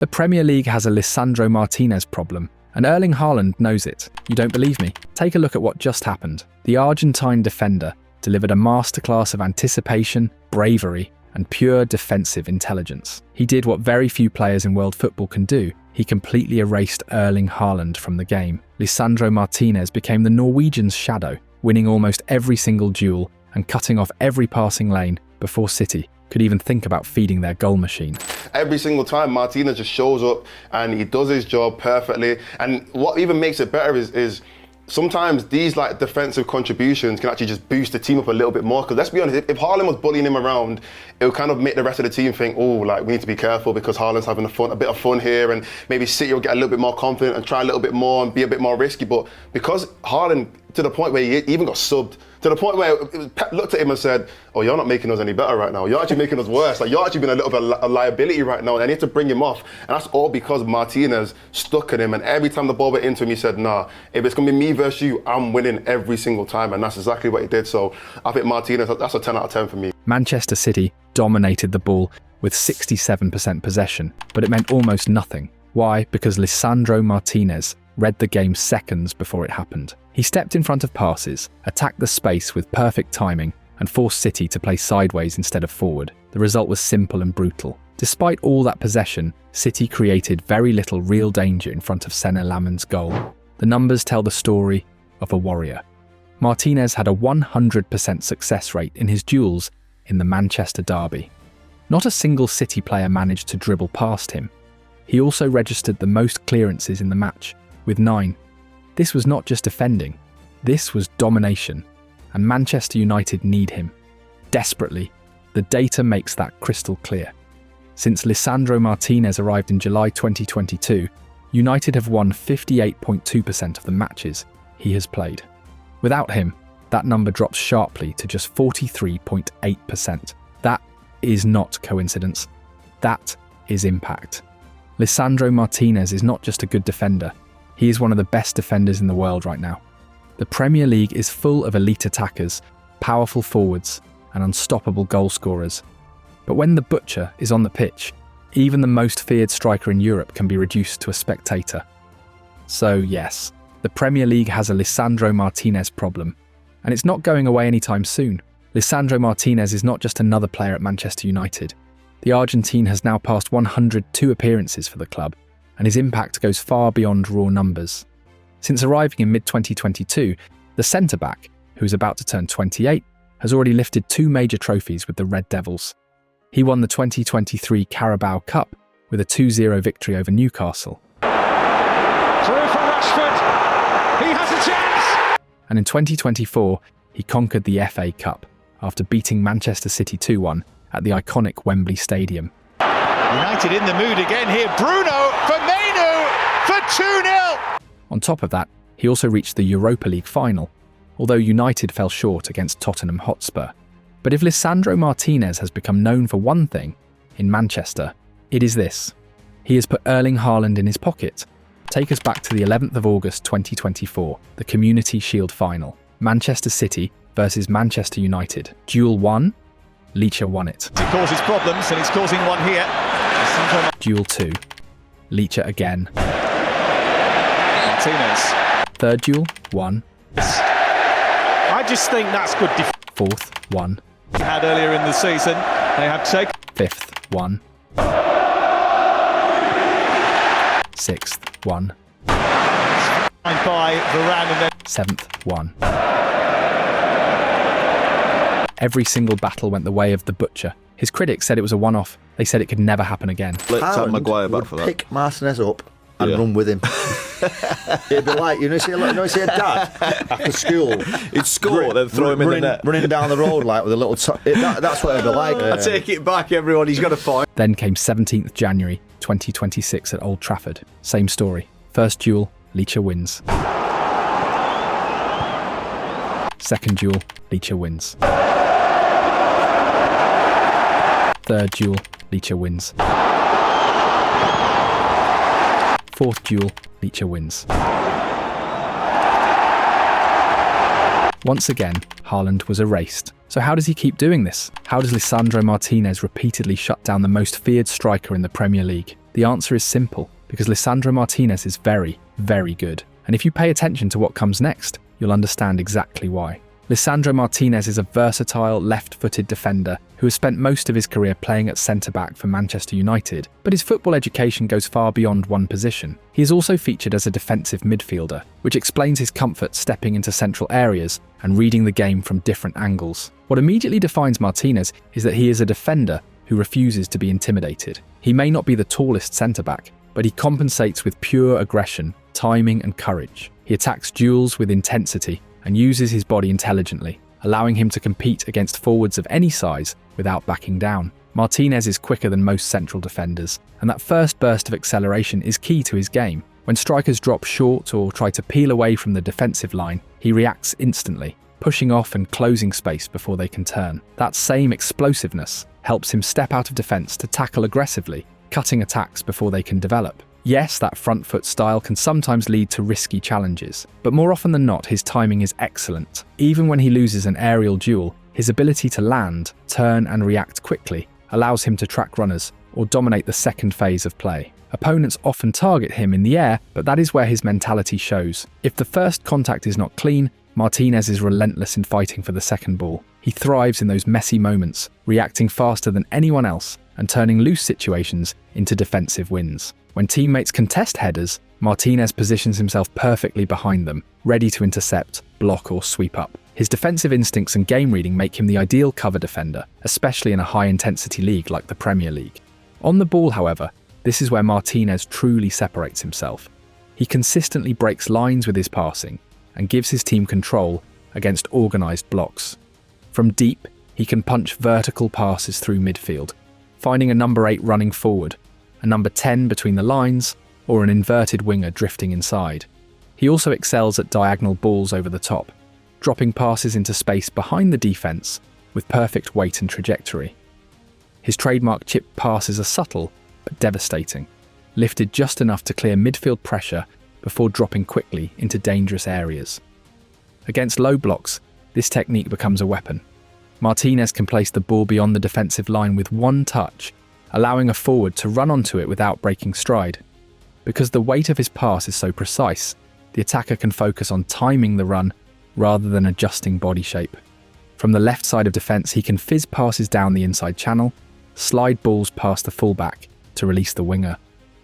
The Premier League has a Lisandro Martinez problem, and Erling Haaland knows it. You don't believe me? Take a look at what just happened. The Argentine defender delivered a masterclass of anticipation, bravery, and pure defensive intelligence. He did what very few players in world football can do. He completely erased Erling Haaland from the game. Lisandro Martinez became the Norwegians' shadow, winning almost every single duel and cutting off every passing lane before City could even think about feeding their goal machine. Every single time Martinez just shows up and he does his job perfectly. And what even makes it better is sometimes these like defensive contributions can actually just boost the team up a little bit more. Because let's be honest, if Haaland was bullying him around, it would kind of make the rest of the team think, oh, like we need to be careful because Haaland's having a bit of fun here, and maybe City will get a little bit more confident and try a little bit more and be a bit more risky. But because Haaland, to the point where he even got subbed, to the point where Pep looked at him and said, oh, you're not making us any better right now. You're actually making us worse. Like, you're actually being a little bit of a liability right now, and I need to bring him off. And that's all because Martinez stuck at him, and every time the ball went into him, he said, nah, if it's going to be me versus you, I'm winning every single time. And that's exactly what he did. So I think Martinez, that's a 10 out of 10 for me. Manchester City dominated the ball with 67% possession, but it meant almost nothing. Why? Because Lisandro Martinez read the game seconds before it happened. He stepped in front of passes, attacked the space with perfect timing, and forced City to play sideways instead of forward. The result was simple and brutal. Despite all that possession, City created very little real danger in front of Senna Laman's goal. The numbers tell the story of a warrior. Martinez had a 100% success rate in his duels in the Manchester derby. Not a single City player managed to dribble past him. He also registered the most clearances in the match, with 9. This was not just defending, this was domination, and Manchester United need him. Desperately, the data makes that crystal clear. Since Lisandro Martinez arrived in July 2022, United have won 58.2% of the matches he has played. Without him, that number drops sharply to just 43.8%. That is not coincidence. That is impact. Lisandro Martinez is not just a good defender, he is one of the best defenders in the world right now. The Premier League is full of elite attackers, powerful forwards, and unstoppable goal scorers. But when the butcher is on the pitch, even the most feared striker in Europe can be reduced to a spectator. So yes, the Premier League has a Lisandro Martinez problem, and it's not going away anytime soon. Lisandro Martinez is not just another player at Manchester United. The Argentine has now passed 102 appearances for the club, and his impact goes far beyond raw numbers. Since arriving in mid-2022, the centre-back, who is about to turn 28, has already lifted 2 major trophies with the Red Devils. He won the 2023 Carabao Cup with a 2-0 victory over Newcastle. Through for Rashford, he has a chance! And in 2024, he conquered the FA Cup after beating Manchester City 2-1 at the iconic Wembley Stadium. United in the mood again here. Bruno for Mainu for 2-0. On top of that, he also reached the Europa League final, although United fell short against Tottenham Hotspur. But if Lisandro Martinez has become known for one thing in Manchester, it is this. He has put Erling Haaland in his pocket. Take us back to the 11th of August 2024, the Community Shield final. Manchester City versus Manchester United. Duel 1, Licha won it. It causes problems and it's causing one here. Duel 2, Licha again. Martinez. Third duel, 1. I just think that's good defense. Fourth, 1. Had earlier in the season, they have taken. Fifth, 1. Sixth, 1. By Varane and then. Seventh, 1. Every single battle went the way of the butcher. His critics said it was a one-off. They said it could never happen again. Haaland Maguire back for that. Pick Martinez up and run with him. It'd be like, you see a dad after school. He'd score, then throw him in the net. Running down the road like with a little... that's what it'd be like. I take it back, everyone. He's got to fight. Then came 17th January 2026 at Old Trafford. Same story. First duel, Licha wins. Second duel, Licha wins. Third duel, Licha wins. Fourth duel, Licha wins. Once again, Haaland was erased. So how does he keep doing this? How does Lisandro Martinez repeatedly shut down the most feared striker in the Premier League? The answer is simple, because Lisandro Martinez is very, very good. And if you pay attention to what comes next, you'll understand exactly why. Lisandro Martinez is a versatile, left-footed defender who has spent most of his career playing at centre-back for Manchester United, but his football education goes far beyond one position. He is also featured as a defensive midfielder, which explains his comfort stepping into central areas and reading the game from different angles. What immediately defines Martinez is that he is a defender who refuses to be intimidated. He may not be the tallest centre-back, but he compensates with pure aggression, timing and courage. He attacks duels with intensity and uses his body intelligently, allowing him to compete against forwards of any size without backing down. Martinez is quicker than most central defenders, and that first burst of acceleration is key to his game. When strikers drop short or try to peel away from the defensive line, he reacts instantly, pushing off and closing space before they can turn. That same explosiveness helps him step out of defence to tackle aggressively, cutting attacks before they can develop. Yes, that front foot style can sometimes lead to risky challenges, but more often than not, his timing is excellent. Even when he loses an aerial duel, his ability to land, turn and react quickly allows him to track runners or dominate the second phase of play. Opponents often target him in the air, but that is where his mentality shows. If the first contact is not clean, Martinez is relentless in fighting for the second ball. He thrives in those messy moments, reacting faster than anyone else and turning loose situations into defensive wins. When teammates contest headers, Martinez positions himself perfectly behind them, ready to intercept, block or sweep up. His defensive instincts and game reading make him the ideal cover defender, especially in a high-intensity league like the Premier League. On the ball, however, this is where Martinez truly separates himself. He consistently breaks lines with his passing and gives his team control against organised blocks. From deep, he can punch vertical passes through midfield, finding a number 8 running forward, a number 10 between the lines, or an inverted winger drifting inside. He also excels at diagonal balls over the top, dropping passes into space behind the defence with perfect weight and trajectory. His trademark chip passes are subtle but devastating, lifted just enough to clear midfield pressure before dropping quickly into dangerous areas. Against low blocks, this technique becomes a weapon. Martinez can place the ball beyond the defensive line with one touch, allowing a forward to run onto it without breaking stride. Because the weight of his pass is so precise, the attacker can focus on timing the run rather than adjusting body shape. From the left side of defence, he can fizz passes down the inside channel, slide balls past the fullback to release the winger,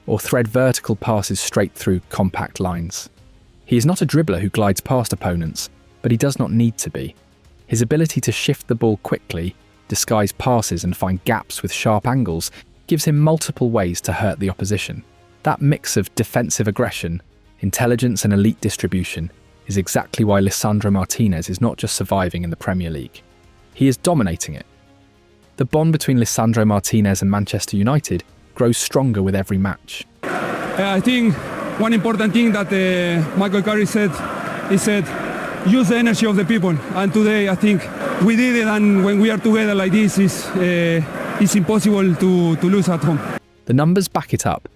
or thread vertical passes straight through compact lines. He is not a dribbler who glides past opponents, but he does not need to be. His ability to shift the ball quickly, disguise passes and find gaps with sharp angles gives him multiple ways to hurt the opposition. That mix of defensive aggression, intelligence and elite distribution is exactly why Lisandro Martinez is not just surviving in the Premier League. He is dominating it. The bond between Lisandro Martinez and Manchester United grows stronger with every match. I think one important thing that Michael Carrick said, he said, use the energy of the people. And today I think we did it, and when we are together like this, it's impossible to lose at home. The numbers back it up,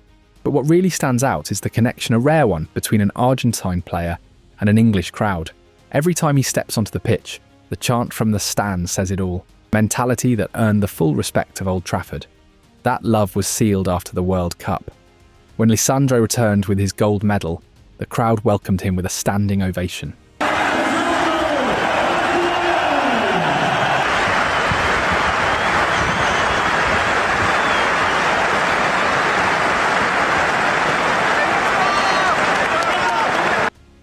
but what really stands out is the connection, a rare one, between an Argentine player and an English crowd. Every time he steps onto the pitch, the chant from the stands says it all. Mentality that earned the full respect of Old Trafford. That love was sealed after the World Cup. When Lisandro returned with his gold medal, the crowd welcomed him with a standing ovation.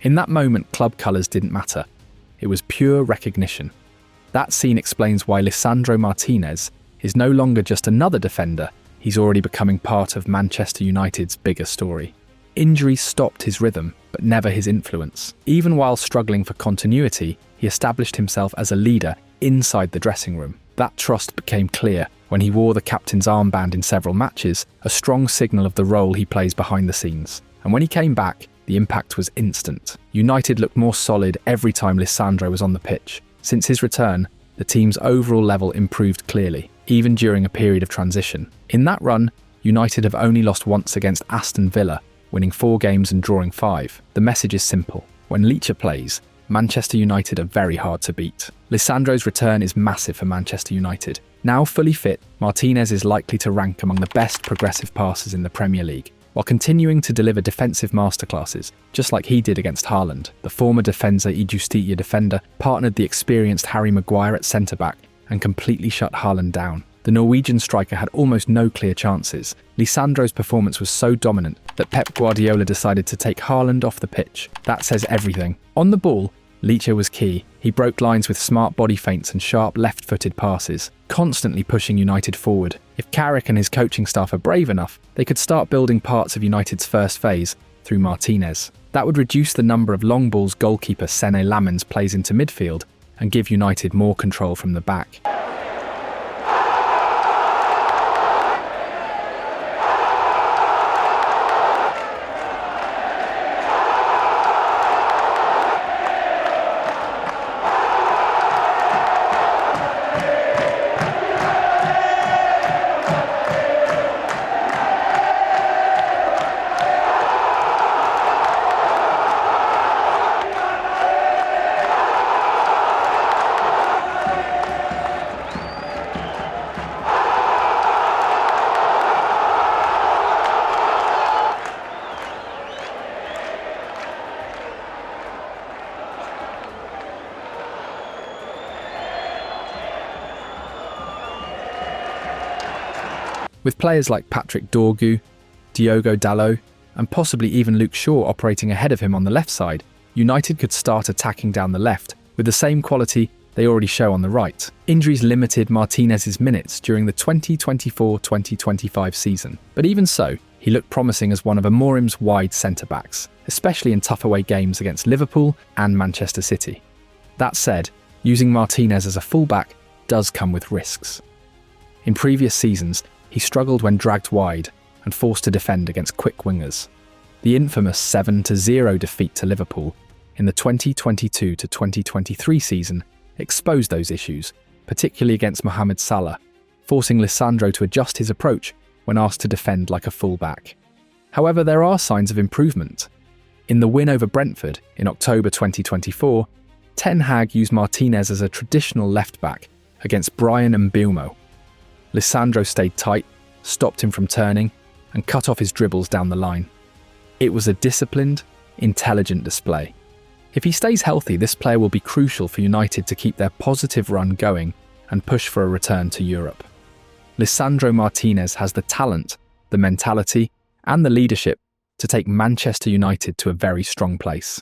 In that moment, club colours didn't matter. It was pure recognition. That scene explains why Lisandro Martinez is no longer just another defender, he's already becoming part of Manchester United's bigger story. Injuries stopped his rhythm, but never his influence. Even while struggling for continuity, he established himself as a leader inside the dressing room. That trust became clear when he wore the captain's armband in several matches, a strong signal of the role he plays behind the scenes. And when he came back, the impact was instant. United looked more solid every time Lisandro was on the pitch. Since his return, the team's overall level improved clearly, even during a period of transition. In that run, United have only lost once against Aston Villa, winning 4 games and drawing 5. The message is simple. When Leacher plays, Manchester United are very hard to beat. Lisandro's return is massive for Manchester United, Now fully fit, Martinez is likely to rank among the best progressive passers in the Premier League, while continuing to deliver defensive masterclasses, just like he did against Haaland. The former Defensa y Justicia defender partnered the experienced Harry Maguire at centre-back and completely shut Haaland down. The Norwegian striker had almost no clear chances. Lisandro's performance was so dominant that Pep Guardiola decided to take Haaland off the pitch. That says everything. On the ball, Liche was key. He broke lines with smart body feints and sharp left-footed passes, constantly pushing United forward. If Carrick and his coaching staff are brave enough, they could start building parts of United's first phase through Martinez. That would reduce the number of long balls goalkeeper Sene Lammens plays into midfield and give United more control from the back. With players like Patrick Dorgu, Diogo Dalot, and possibly even Luke Shaw operating ahead of him on the left side, United could start attacking down the left with the same quality they already show on the right. Injuries limited Martinez's minutes during the 2024-2025 season, but even so, he looked promising as one of Amorim's wide centre-backs, especially in tough away games against Liverpool and Manchester City. That said, using Martinez as a fullback does come with risks. In previous seasons, he struggled when dragged wide and forced to defend against quick wingers. The infamous 7-0 defeat to Liverpool in the 2022-2023 season exposed those issues, particularly against Mohamed Salah, forcing Lisandro to adjust his approach when asked to defend like a full-back. However, there are signs of improvement. In the win over Brentford in October 2024, Ten Hag used Martinez as a traditional left-back against Brian Mbeumo. Lisandro stayed tight, stopped him from turning, and cut off his dribbles down the line. It was a disciplined, intelligent display. If he stays healthy, this player will be crucial for United to keep their positive run going and push for a return to Europe. Lisandro Martinez has the talent, the mentality, and the leadership to take Manchester United to a very strong place.